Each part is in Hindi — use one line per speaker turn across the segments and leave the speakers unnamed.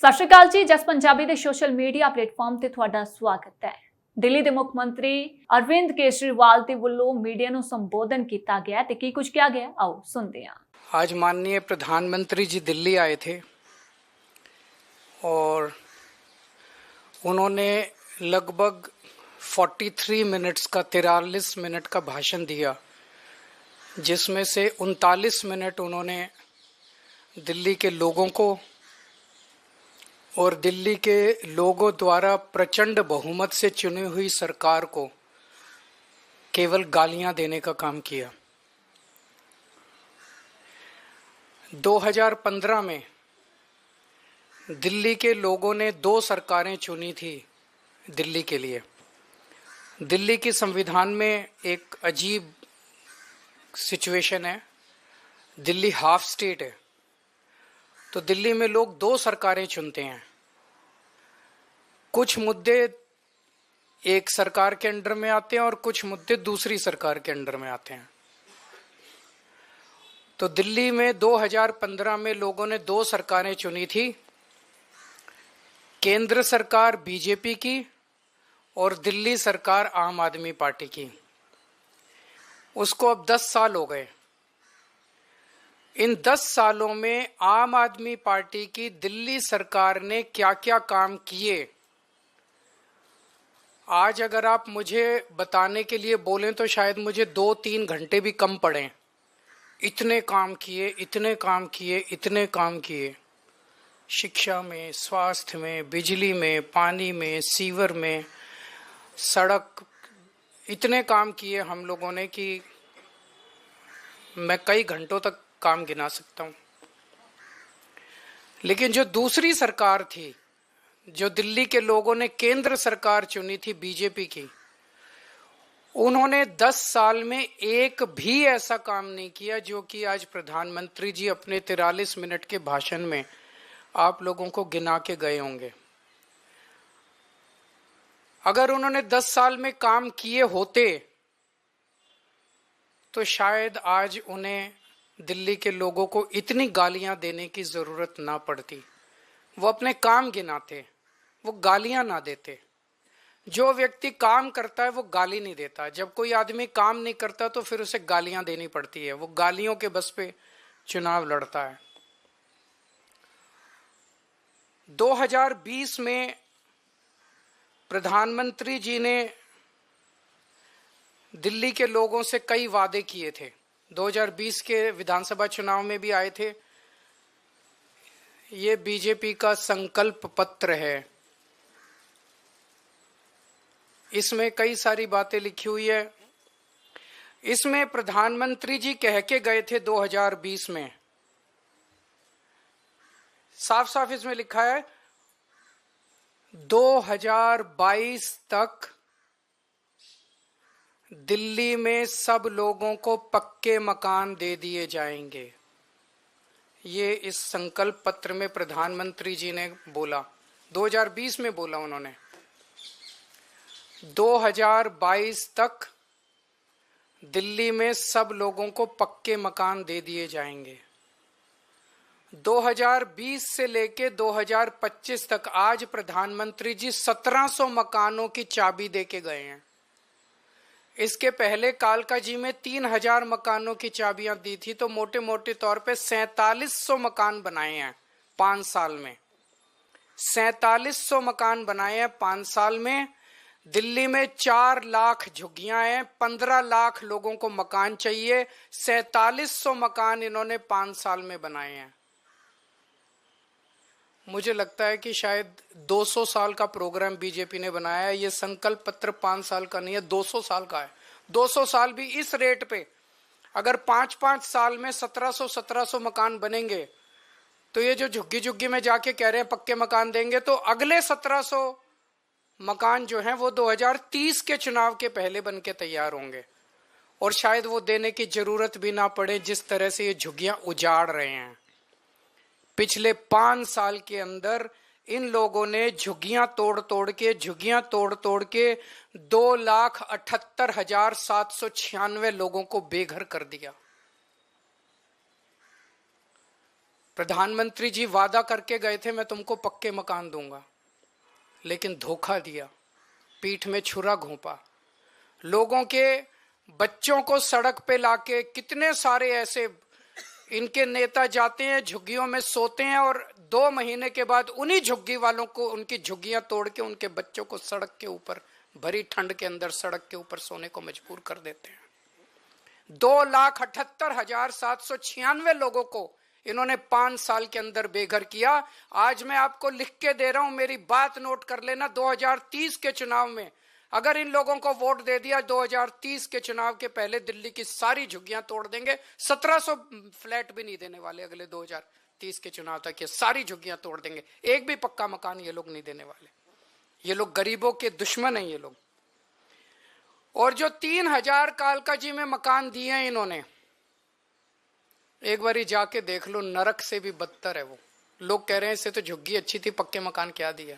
ਸਤਿ ਸ਼੍ਰੀ ਅਕਾਲ ਜੀ। ਜਸ ਪੰਜਾਬੀ ਦੇ ਸੋਸ਼ਲ ਮੀਡੀਆ ਪਲੇਟਫਾਰਮ ਤੇ ਤੁਹਾਡਾ ਸਵਾਗਤ ਹੈ। ਦਿੱਲੀ ਦੇ ਮੁੱਖ ਮੰਤਰੀ ਅਰਵਿੰਦ ਕੇਜਰੀਵਾਲ ਦੇ ਵੱਲੋਂ मीडिया ਨੂੰ ਸੰਬੋਧਨ ਕੀਤਾ ਗਿਆ ਤੇ ਕੀ ਕੁਝ ਕਿਹਾ ਗਿਆ, आओ सुनते हैं।
आज माननीय प्रधानमंत्री जी दिल्ली आए थे और उन्होंने लगभग 43 मिनट्स का 43 मिनट का भाषण दिया, जिसमें से 39 मिनट उन्होंने दिल्ली के लोगों को और दिल्ली के लोगों द्वारा प्रचंड बहुमत से चुनी हुई सरकार को केवल गालियां देने का काम किया। 2015 में दिल्ली के लोगों ने 2 सरकारें चुनी थी दिल्ली के लिए। दिल्ली की संविधान में एक अजीब सिचुएशन है, दिल्ली हाफ स्टेट है, तो दिल्ली में लोग 2 सरकारें चुनते हैं। कुछ मुद्दे एक सरकार के अंडर में आते हैं और कुछ मुद्दे दूसरी सरकार के अंडर में आते हैं। तो दिल्ली में 2015 में लोगों ने 2 सरकारें चुनी थी, केंद्र सरकार बीजेपी की और दिल्ली सरकार आम आदमी पार्टी की। उसको अब 10 साल हो गए। इन 10 सालों में आम आदमी पार्टी की दिल्ली सरकार ने क्या क्या काम किए, आज अगर आप मुझे बताने के लिए बोलें तो शायद मुझे 2-3 घंटे भी कम पड़े। इतने काम किए, इतने काम किए, इतने काम किए, शिक्षा में, स्वास्थ्य में, बिजली में, पानी में, सीवर में, सड़क, इतने काम किए हम लोगों ने कि मैं कई घंटों तक काम गिना सकता हूं। लेकिन जो दूसरी सरकार थी, जो दिल्ली के लोगों ने केंद्र सरकार चुनी थी बीजेपी की, उन्होंने 10 साल में एक भी ऐसा काम नहीं किया जो कि आज प्रधानमंत्री जी अपने 43 मिनट के भाषण में आप लोगों को गिना के गए होंगे। अगर उन्होंने 10 साल में काम किए होते तो शायद आज उन्हें दिल्ली के लोगों को इतनी गालियां देने की जरूरत ना पड़ती। वो अपने काम गिनाते, वो गालियां ना देते। जो व्यक्ति काम करता है वो गाली नहीं देता। जब कोई आदमी काम नहीं करता तो फिर उसे गालियां देनी पड़ती है। वो गालियों के बस पे चुनाव लड़ता है। 2020 में प्रधानमंत्री जी ने दिल्ली के लोगों से कई वादे किए थे। 2020 के विधानसभा चुनाव में भी आए थे। ये बीजेपी का संकल्प पत्र है। इसमें कई सारी बातें लिखी हुई है। इसमें प्रधानमंत्री जी कह के गए थे 2020 में, साफ साफ इसमें लिखा है 2022 तक दिल्ली में सब लोगों को पक्के मकान दे दिए जाएंगे। ये इस संकल्प पत्र में प्रधानमंत्री जी ने बोला, 2020 में बोला उन्होंने। 2022 तक दिल्ली में सब लोगों को पक्के मकान दे दिए जाएंगे। 2020 से लेके 2025 तक आज प्रधानमंत्री जी 1700 मकानों की चाबी दे के गए हैं। इसके पहले कालका जी में 3000 मकानों की चाबियां दी थी, तो मोटे मोटे तौर पे 4700 मकान बनाए हैं 5 साल में। 4700 मकान बनाए हैं 5 साल में। दिल्ली में 4 लाख झुग्गियां हैं, 15 लाख लोगों को मकान चाहिए। 4700 मकान इन्होंने 5 साल में बनाए हैं। मुझे लगता है कि शायद 200 साल का प्रोग्राम बीजेपी ने बनाया है। ये संकल्प पत्र 5 साल का नहीं है, 200 साल का है। 200 साल भी इस रेट पे अगर 5-5 साल में 1700 मकान बनेंगे, तो ये जो झुग्गी झुग्गी में जाके कह रहे हैं पक्के मकान देंगे, तो अगले 1700 मकान जो हैं वो 2030 के चुनाव के पहले बन के तैयार होंगे। और शायद वो देने की जरूरत भी ना पड़े, जिस तरह से ये झुग्गियां उजाड़ रहे हैं। पिछले 5 साल के अंदर इन लोगों ने झुग्गियां तोड़ तोड़ के 2,78,796 लोगों को बेघर कर दिया। प्रधानमंत्री जी वादा करके गए थे मैं तुमको पक्के मकान दूंगा, लेकिन धोखा दिया, पीठ में छुरा घोंपा, लोगों के बच्चों को सड़क पे लाके, कितने सारे ऐसे इनके नेता जाते हैं झुग्गियों में सोते हैं और 2 महीने के बाद उन्हीं झुग्गी वालों को उनकी झुग्गियां तोड़ के उनके बच्चों को सड़क के ऊपर, भरी ठंड के अंदर सड़क के ऊपर सोने को मजबूर कर देते हैं। 2,78,796 लोगों को इन्होंने 5 साल के अंदर बेघर किया। आज मैं आपको लिख के दे रहा हूं, मेरी बात नोट कर लेना। 2030 के चुनाव में अगर इन लोगों को वोट दे दिया, 2030 के चुनाव के पहले दिल्ली की सारी झुग्गियां तोड़ देंगे। 1700 फ्लैट भी नहीं देने वाले अगले 2030 के चुनाव तक, ये सारी झुग्गियां तोड़ देंगे। एक भी पक्का मकान ये लोग नहीं देने वाले। ये लोग गरीबों के दुश्मन हैं ये लोग। और जो 3000 कालकाजी में मकान दिए हैं इन्होंने, एक बारी जाके देख लो, नरक से भी बदतर है वो। लोग कह रहे हैं इससे तो झुग्गी अच्छी थी, पक्के मकान क्या दिया।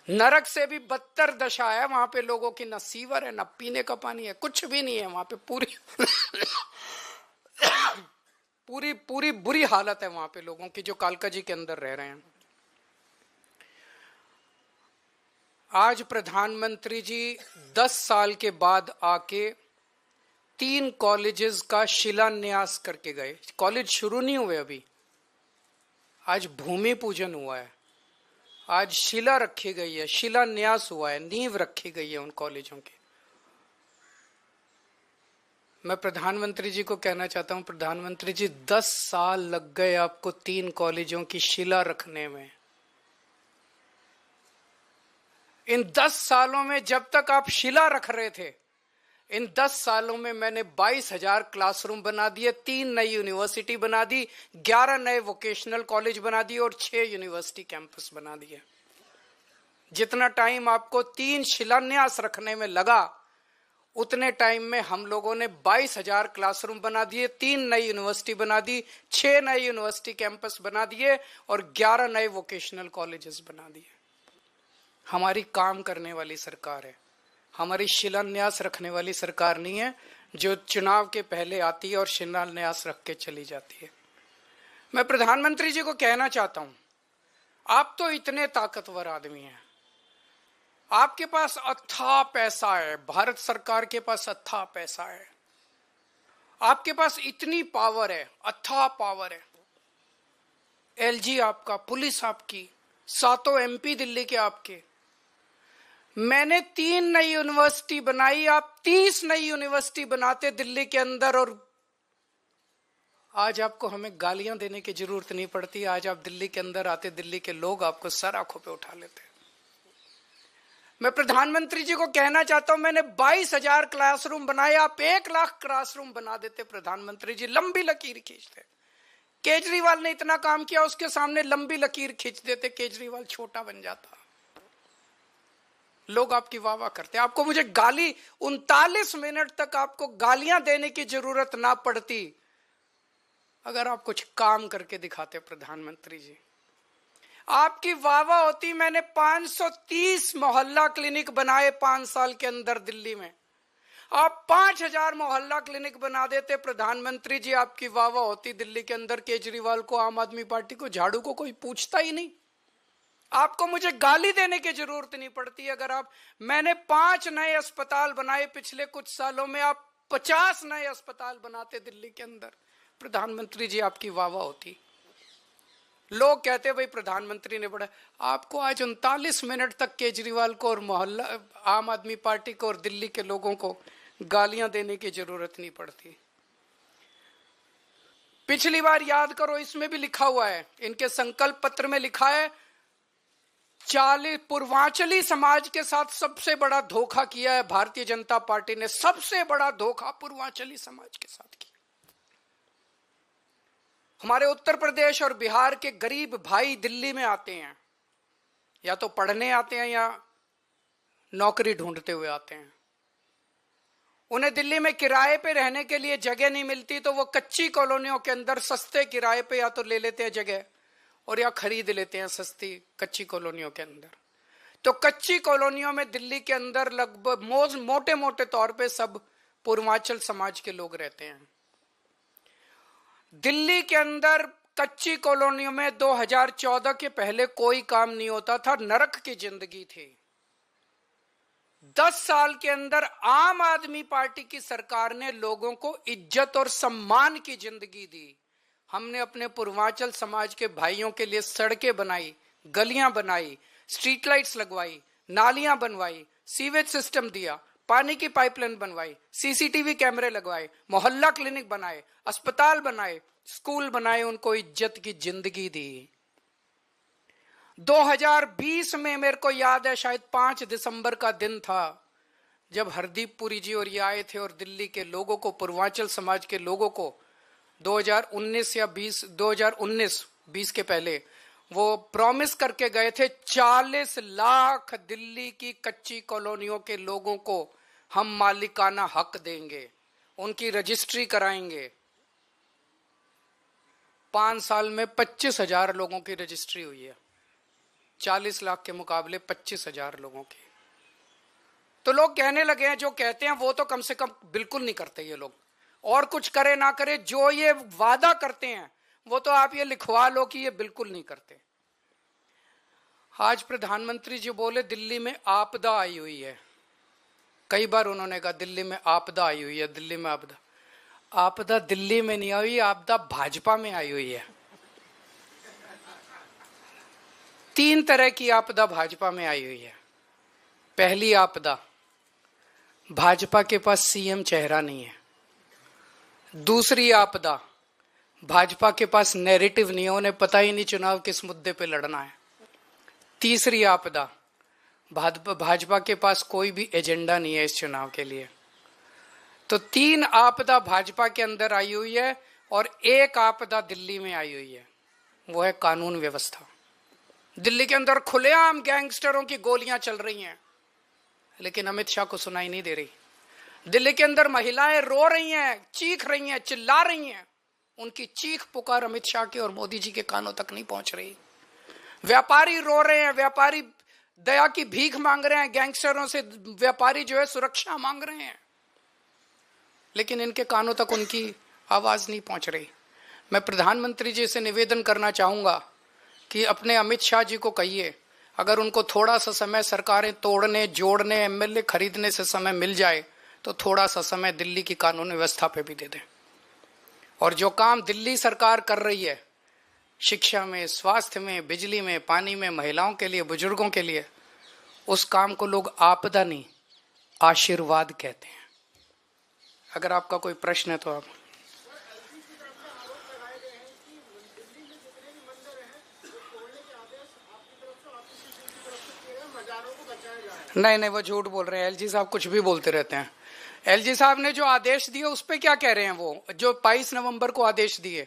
नरक से भी बदतर दशा है वहां पे लोगों की। न सीवर है, न पीने का पानी है, कुछ भी नहीं है वहां पे। पूरी बुरी हालत है वहां पे लोगों की जो कालकाजी के अंदर रह रहे हैं। आज प्रधानमंत्री जी 10 साल के बाद आके 3 कॉलेजेस का शिलान्यास करके गए। कॉलेज शुरू नहीं हुए अभी, आज भूमि पूजन हुआ है, आज शिला रखी गई है, शिलान्यास हुआ है, नींव रखी गई है उन कॉलेजों की। मैं प्रधानमंत्री जी को कहना चाहता हूं, प्रधानमंत्री जी 10 साल लग गए आपको 3 कॉलेजों की शिला रखने में। इन 10 सालों में जब तक आप शिला रख रहे थे, इन 10 सालों में मैंने 22,000 क्लासरूम बना दिए, 3 नई यूनिवर्सिटी बना दी, 11 नए वोकेशनल कॉलेज बना दिए और 6 यूनिवर्सिटी कैंपस बना दिए। जितना टाइम आपको 3 शिलान्यास रखने में लगा, उतने टाइम में हम लोगों ने 22,000 क्लासरूम बना दिए, 3 नई यूनिवर्सिटी बना दी, 6 नए यूनिवर्सिटी कैंपस बना दिए और 11 नए वोकेशनल कॉलेजेस बना दिए। हमारी काम करने वाली सरकार है, हमारी शिलान्यास रखने वाली सरकार नहीं है जो चुनाव के पहले आती है और शिलान्यास रख के चली जाती है। मैं प्रधानमंत्री जी को कहना चाहता हूं, आप तो इतने ताकतवर आदमी हैं, आपके पास अथाह पैसा है, भारत सरकार के पास अथाह पैसा है, आपके पास इतनी पावर है, अथाह पावर है। एलजी आपका, पुलिस आपकी, 7 MP दिल्ली के आपके। मैंने 3 नई यूनिवर्सिटी बनाई, आप 30 नई यूनिवर्सिटी बनाते दिल्ली के अंदर, और आज आपको हमें गालियां देने की जरूरत नहीं पड़ती। आज आप दिल्ली के अंदर आते, दिल्ली के लोग आपको सर आंखों पे उठा लेते। मैं प्रधानमंत्री जी को कहना चाहता हूं, मैंने 22,000 क्लासरूम बनाए, आप 1 लाख क्लासरूम बना देते प्रधानमंत्री जी, लंबी लकीर खींचते। केजरीवाल ने इतना काम किया, उसके सामने लंबी लकीर खींच देते, केजरीवाल छोटा बन जाता। लोग आपकी वाह वाह करते। आपको मुझे गाली 39 मिनट तक आपको गालियां देने की जरूरत ना पड़ती अगर आप कुछ काम करके दिखाते प्रधानमंत्री जी। आपकी वाह वाह होती। मैंने 530 मोहल्ला क्लिनिक बनाए 5 साल के अंदर दिल्ली में, आप 5000 मोहल्ला क्लिनिक बना देते प्रधानमंत्री जी, आपकी वाह वाह होती दिल्ली के अंदर। केजरीवाल को, आम आदमी पार्टी को, झाड़ू को कोई पूछता ही नहीं। आपको मुझे गाली देने की जरूरत नहीं पड़ती। अगर आप, मैंने 5 नए अस्पताल बनाए पिछले कुछ सालों में, आप 50 नए अस्पताल बनाते दिल्ली के अंदर, प्रधानमंत्री जी आपकी वाह वाह होती। लोग कहते भाई प्रधानमंत्री ने बड़ा। आपको आज 39 मिनट तक केजरीवाल को और मोहल्ला आम आदमी पार्टी को और दिल्ली के लोगों को गालियां देने की जरूरत नहीं पड़ती। पिछली बार याद करो, इसमें भी लिखा हुआ है, इनके संकल्प पत्र में लिखा है, 40 पूर्वांचली समाज के साथ सबसे बड़ा धोखा किया है भारतीय जनता पार्टी ने। सबसे बड़ा धोखा पूर्वांचली समाज के साथ किया। हमारे उत्तर प्रदेश और बिहार के गरीब भाई दिल्ली में आते हैं, या तो पढ़ने आते हैं या नौकरी ढूंढते हुए आते हैं। उन्हें दिल्ली में किराए पे रहने के लिए जगह नहीं मिलती, तो वो कच्ची कॉलोनियों के अंदर सस्ते किराए पे या तो ले लेते हैं जगह और या खरीद लेते हैं सस्ती कच्ची कॉलोनियों के अंदर। तो कच्ची कॉलोनियों में दिल्ली के अंदर लगभग मोटे मोटे तौर पे सब पूर्वांचल समाज के लोग रहते हैं। दिल्ली के अंदर कच्ची कॉलोनियों में 2014 के पहले कोई काम नहीं होता था, नरक की जिंदगी थी। 10 साल के अंदर आम आदमी पार्टी की सरकार ने लोगों को इज्जत और सम्मान की जिंदगी दी। हमने अपने पूर्वांचल समाज के भाइयों के लिए सड़कें बनाई, गलियां बनाई, स्ट्रीट लाइट्स लगवाई, नालियां बनवाई, सीवेज सिस्टम दिया, पानी की पाइपलाइन बनवाई, सीसीटीवी कैमरे लगवाए, मोहल्ला क्लिनिक बनाए, अस्पताल बनाए, स्कूल बनाए, उनको इज्जत की जिंदगी दी। 2020 में मेरे को याद है, शायद 5 दिसंबर का दिन था, जब हरदीप पुरी जी और ये आए थे और दिल्ली के लोगों को, पूर्वांचल समाज के लोगों को 2019 या 2019 के पहले वो प्रॉमिस करके गए थे 40 लाख दिल्ली की कच्ची कॉलोनियों के लोगों को हम मालिकाना हक देंगे, उनकी रजिस्ट्री कराएंगे। 5 साल में 25,000 लोगों की रजिस्ट्री हुई है, 40 लाख के मुकाबले 25,000 लोगों की। तो लोग कहने लगे हैं, जो कहते हैं वो तो कम से कम बिल्कुल नहीं करते ये लोग, और कुछ करे ना करे, जो ये वादा करते हैं वो तो आप ये लिखवा लो कि ये बिल्कुल नहीं करते। आज प्रधानमंत्री जी बोले दिल्ली में आपदा आई हुई है, कई बार उन्होंने कहा दिल्ली में आपदा आई हुई है, दिल्ली में आपदा। आपदा दिल्ली में नहीं आई, आपदा भाजपा में आई हुई है। 3 तरह की आपदा भाजपा में आई हुई है। पहली आपदा, भाजपा के पास सीएम चेहरा नहीं है। दूसरी आपदा, भाजपा के पास नैरेटिव नहीं है, उन्हें पता ही नहीं चुनाव किस मुद्दे पे लड़ना है। तीसरी आपदा, भाजपा के पास कोई भी एजेंडा नहीं है इस चुनाव के लिए। तो 3 आपदा भाजपा के अंदर आई हुई है और एक आपदा दिल्ली में आई हुई है, वो है कानून व्यवस्था। दिल्ली के अंदर खुलेआम गैंगस्टरों की गोलियां चल रही हैं, लेकिन अमित शाह को सुनाई नहीं दे रही। दिल्ली के अंदर महिलाएं रो रही हैं, चीख रही हैं, चिल्ला रही हैं, उनकी चीख पुकार अमित शाह के और मोदी जी के कानों तक नहीं पहुंच रही। व्यापारी रो रहे हैं, व्यापारी दया की भीख मांग रहे हैं, गैंगस्टरों से व्यापारी जो है सुरक्षा मांग रहे हैं, लेकिन इनके कानों तक उनकी आवाज नहीं पहुंच रही। मैं प्रधानमंत्री जी से निवेदन करना चाहूंगा कि अपने अमित शाह जी को कहिए, अगर उनको थोड़ा सा समय सरकारें तोड़ने, जोड़ने, एमएलए खरीदने से समय मिल जाए तो थोड़ा सा समय दिल्ली की कानून व्यवस्था पे भी दे दें। और जो काम दिल्ली सरकार कर रही है, शिक्षा में, स्वास्थ्य में, बिजली में, पानी में, महिलाओं के लिए, बुजुर्गों के लिए, उस काम को लोग आपदा नहीं आशीर्वाद कहते हैं। अगर आपका कोई प्रश्न है तो आप। नहीं, वो झूठ बोल रहे हैं। एलजी साहब कुछ भी बोलते रहते हैं। एलजी साहब ने जो आदेश दिए उस पे क्या कह रहे हैं? वो जो 22 नवंबर को आदेश दिए,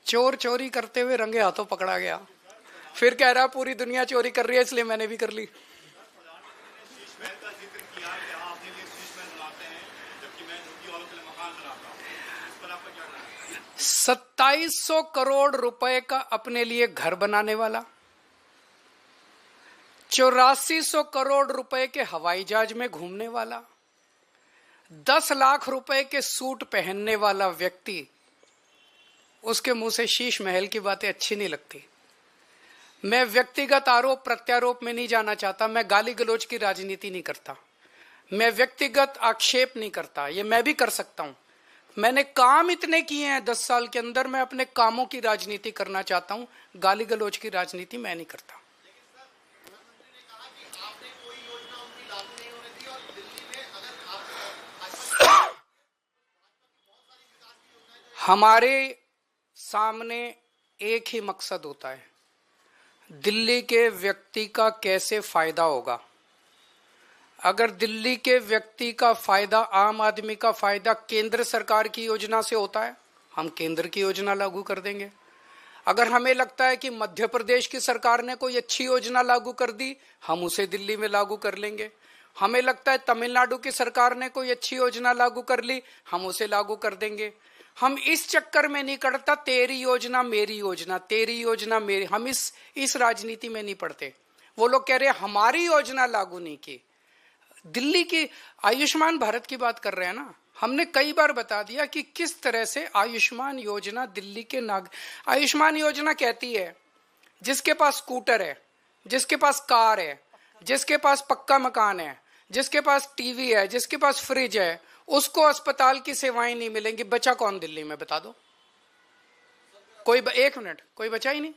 चोर चोरी करते हुए रंगे हाथों पकड़ा गया, फिर कह रहा पूरी दुनिया चोरी कर रही है इसलिए मैंने भी कर ली। 2700 करोड़ रुपए का अपने लिए घर बनाने वाला, 8400 करोड़ रुपए के हवाई जहाज में घूमने वाला, 10 लाख रुपए के सूट पहनने वाला व्यक्ति, उसके मुंह से शीश महल की बातें अच्छी नहीं लगती। मैं व्यक्तिगत आरोप प्रत्यारोप में नहीं जाना चाहता, मैं गाली गलौज की राजनीति नहीं करता, मैं व्यक्तिगत आक्षेप नहीं करता, ये मैं भी कर सकता हूं। मैंने काम इतने किए हैं 10 साल के अंदर, मैं अपने कामों की राजनीति करना चाहता हूं, गाली गलौज की राजनीति मैं नहीं करता। हमारे सामने एक ही मकसद होता है, दिल्ली के व्यक्ति का कैसे फायदा होगा। अगर दिल्ली के व्यक्ति का फायदा, आम आदमी का फायदा केंद्र सरकार की योजना से होता है, हम केंद्र की योजना लागू कर देंगे। अगर हमें लगता है कि मध्य प्रदेश की सरकार ने कोई अच्छी योजना लागू कर दी, हम उसे दिल्ली में लागू कर लेंगे। हमें लगता है तमिलनाडु की सरकार ने कोई अच्छी योजना लागू कर ली, हम उसे लागू कर देंगे। हम इस चक्कर में नहीं करता तेरी योजना मेरी योजना, तेरी योजना मेरी, हम इस राजनीति में नहीं पड़ते। वो लोग कह रहे हैं हमारी योजना लागू नहीं की। दिल्ली की आयुष्मान भारत की बात कर रहे हैं ना, हमने कई बार बता दिया कि किस तरह से आयुष्मान योजना दिल्ली के आयुष्मान योजना कहती है जिसके पास स्कूटर है, जिसके पास कार है, जिसके पास पक्का मकान है, जिसके पास टीवी है, जिसके पास फ्रिज है, उसको अस्पताल की सेवाएं नहीं मिलेंगी। बचा कौन दिल्ली में, बता दो कोई? एक मिनट, कोई बचा ही नहीं।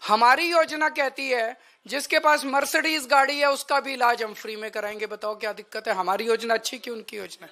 हमारी योजना कहती है जिसके पास मर्सिडीज गाड़ी है उसका भी इलाज हम फ्री में कराएंगे। बताओ क्या दिक्कत है? हमारी योजना अच्छी कि उनकी योजना?